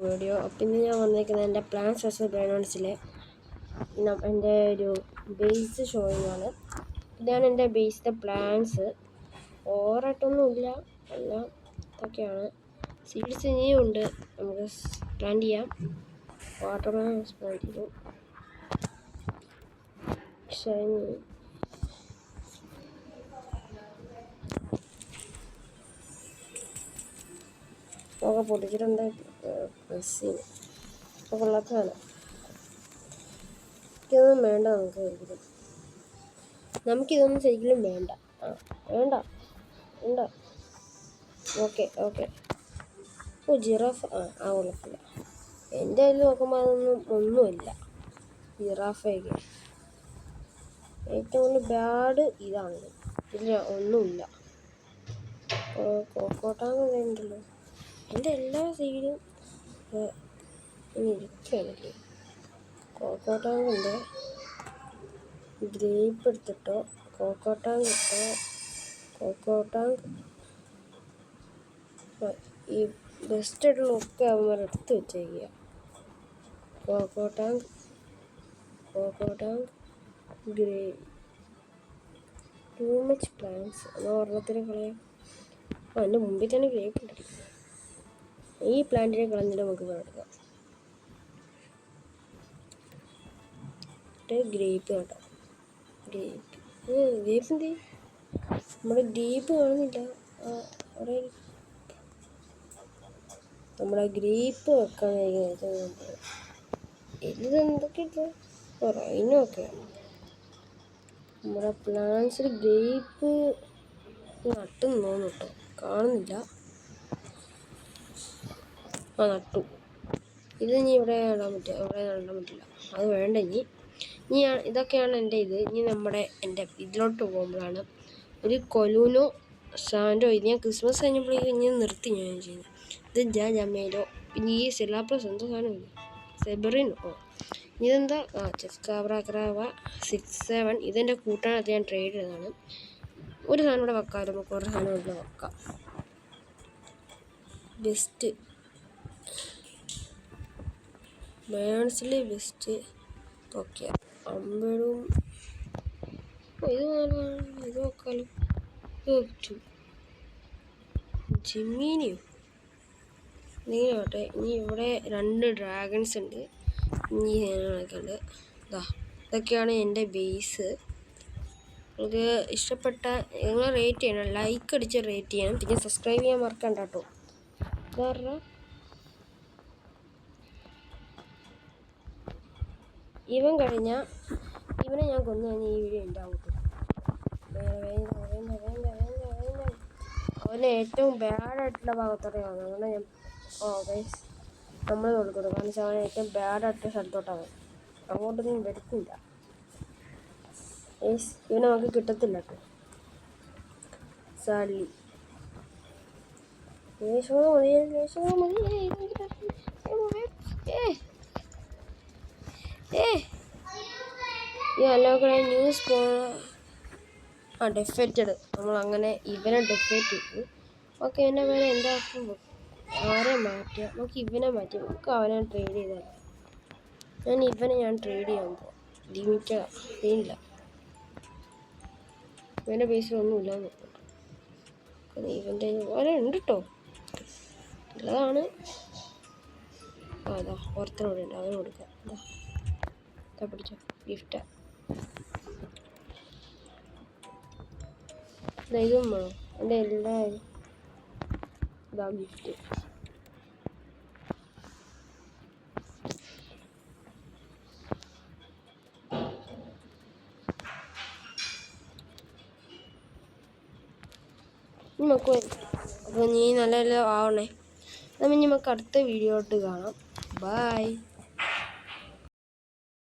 Video. പിന്നെ ഞാൻ വന്നിരിക്കുന്നത് എൻ്റെ പ്ലാന്റ്സ് വേഴ്സസ് ബ്രൈനോൺസിലെ എൻ്റെ ഒരു ബേസ് ഷോയിങ് ആണ്. ഇതാണ് എൻ്റെ ബേസിലെ പ്ലാന്റ്സ്. ഓവറായിട്ടൊന്നുമില്ല, എല്ലാം ഇതൊക്കെയാണ്. സീഡ്സ് ഇനിയും ഉണ്ട്, നമുക്ക് പ്ലാന്റ് ചെയ്യാം. വാട്ടർമെലൺ പ്ലാന്റ് ചെയ്തു. ഷൈനി ഒക്കെ പൊട്ടിച്ചിട്ടുണ്ട്. മെസ്സിന് ഒക്കെ കൊള്ളാത്തതാണ്. ഇതൊന്നും വേണ്ട, നമുക്കിതൊന്നും ശരിക്കും വേണ്ട. വേണ്ട വേണ്ട. ഓക്കെ. ഓ, ജിറാഫ്. കൊള്ളത്തില്ല. എൻ്റെ കയ്യിൽ നോക്കുമ്പോൾ അതൊന്നും ഒന്നുമില്ല. ജിറാഫയൊക്കെ ഏറ്റവും കൂടുതൽ ബാഡ് ഇതാണ്. ഇല്ല, ഒന്നുമില്ല. കോക്കോട്ടാങ് ഉണ്ടല്ലോ. എൻ്റെ എല്ലാ സൈഡും ഇരിക്കുകയാണല്ലേ. കോക്കോട്ടാങ്കുണ്ട്. ഗ്രേപ്പ് എടുത്തിട്ടോ. കോക്കോട്ടാങ്ക് ഇട്ടോ. കോക്കോട്ടാങ്ക് ഈ ബെസ്റ്റ് ആയിട്ടുള്ള ഒക്കെ അവന്മാർ എടുത്ത് വെച്ചേക്കുക. കോക്കോട്ടാങ്ക് ഗ്രേ ടൂ മച്ച് പ്ലാന്റ്സ് എന്നാൽ ഒരെണ്ണത്തിന് കളയാം. എൻ്റെ മുമ്പിൽ തന്നെ ഗ്രേപ്പ് ഉണ്ടല്ലോ. ഈ പ്ലാന്റിനെ കളഞ്ഞിട്ട് നമുക്ക് എടുക്കാം. ഗ്രേപ്പ് കേട്ടോ. ഗ്രേപ്പ് എന്ത് നമ്മുടെ ഗ്രേപ്പ് കാണുന്നില്ല. അവിടെ നമ്മുടെ ഗ്രേപ്പ് വെക്കാൻ ഇതെന്തൊക്കെയില്ല. റൈനൊക്കെയാണ് നമ്മുടെ പ്ലാന്റ്സിൽ ഗ്രേപ്പ് നട്ടെന്ന് തോന്നുന്നു കേട്ടോ. കാണുന്നില്ല. നട്ടു. ഇത് ഇനി ഇവിടെ നടാൻ പറ്റില്ല. അത് വേണ്ട. ഇനി ഇതൊക്കെയാണ് എൻ്റെ ഇത്. ഇനി എൻ്റെ ഇതിലോട്ട് പോകുമ്പോഴാണ് ഒരു കൊലൂനോ സാൻഡോ. ഇത് ഞാൻ ക്രിസ്മസ് കഴിഞ്ഞപ്പോഴേക്കും ഇനി നിർത്തി ഞാൻ ചെയ്യുന്നത്. ഇത് ജമേലോ. പിന്നെ ഈ സെലാപ്ലസ് എന്തോ സാധനമില്ല. സെബറിനോ. ഇതെന്താ? ചെസ്കാബ്രാക്രാവ 6-7. ഇതെൻ്റെ കൂട്ടാനകത്ത് ഞാൻ ട്രേഡ് ചെയ്തതാണ്. ഒരു സാധനം ഇവിടെ വെക്കാം. നമുക്ക് ഒരു സാധനം ഇവിടെ വെക്കാം. ബെസ്റ്റ് ബേൺസിലെ ബെസ്റ്റ്. ഓക്കെ, അമ്പഴും ഇത് നോക്കാലോ. ഇത് വെച്ചു. ജിമ്മീനിയോ നീങ്ങോട്ടെ. ഇനി ഇവിടെ 2 ഡ്രാഗൺസ് ഉണ്ട്. ഇനി ഉണ്ട്. ഇതൊക്കെയാണ് എൻ്റെ ബേസ്. നിങ്ങൾക്ക് ഇഷ്ടപ്പെട്ട നിങ്ങൾ റേറ്റ് ചെയ്യണം. ലൈക്ക് അടിച്ച് റേറ്റ് ചെയ്യണം. പിന്നെ സബ്സ്ക്രൈബ് ചെയ്യാൻ മറക്കണ്ട കേട്ടോ. കാരണം ഇവൻ കഴിഞ്ഞാൽ ഇവനെ ഞാൻ കൊന്നു കഴിഞ്ഞാൽ ഈ വീഡിയോ ഉണ്ടാവും. അവന് ഏറ്റവും ബാഡായിട്ടുള്ള ഭാഗത്തോടെ വന്നു. അതുകൊണ്ട് ഞാൻ നമ്മൾ കൊടുക്കുന്നു. കാരണം വെച്ചാൽ അവൻ ഏറ്റവും ബാഡായിട്ടുള്ള സ്ഥലത്തോട്ടാണ്. അങ്ങോട്ടൊന്നും വരുത്തില്ല. ഇവനെ നമുക്ക് കിട്ടത്തില്ല കേട്ടോ. സാലി ന്യൂസ് ഡെഫേറ്റഡ്. നമ്മളങ്ങനെ ഇവനെ ഡെഫേറ്റ് ചെയ്തു. ഓക്കെ, എൻ്റെ പേര് എന്താക്കുമ്പോൾ ആരെ മാറ്റുക. നമുക്ക് ഇവനെ മാറ്റി നമുക്ക് അവനെ ട്രേഡ് ചെയ്താൽ. ഞാൻ ട്രേഡ് ചെയ്യാൻ പോകും. ലിമിറ്റ് ഇല്ല. ഇവൻ്റെ ബേസിലൊന്നുമില്ല. ഇവൻ്റെ ഓരോ ഉണ്ട് കേട്ടോ. ഉള്ളതാണ്. അതാ ഓർത്തനോടെ ഉണ്ട്. അവന് കൊടുക്കാം. എന്താ പിടിച്ചോ. ഗിഫ്റ്റാ. ഇതും വേണോ? എൻ്റെ എല്ലാവരും ഇതാ ഗിഫ്റ്റ്. നമുക്ക് അപ്പോൾ നീ നല്ല ആവണേ. നമുക്ക് അടുത്ത വീഡിയോ ആയിട്ട് കാണാം. ബൈ.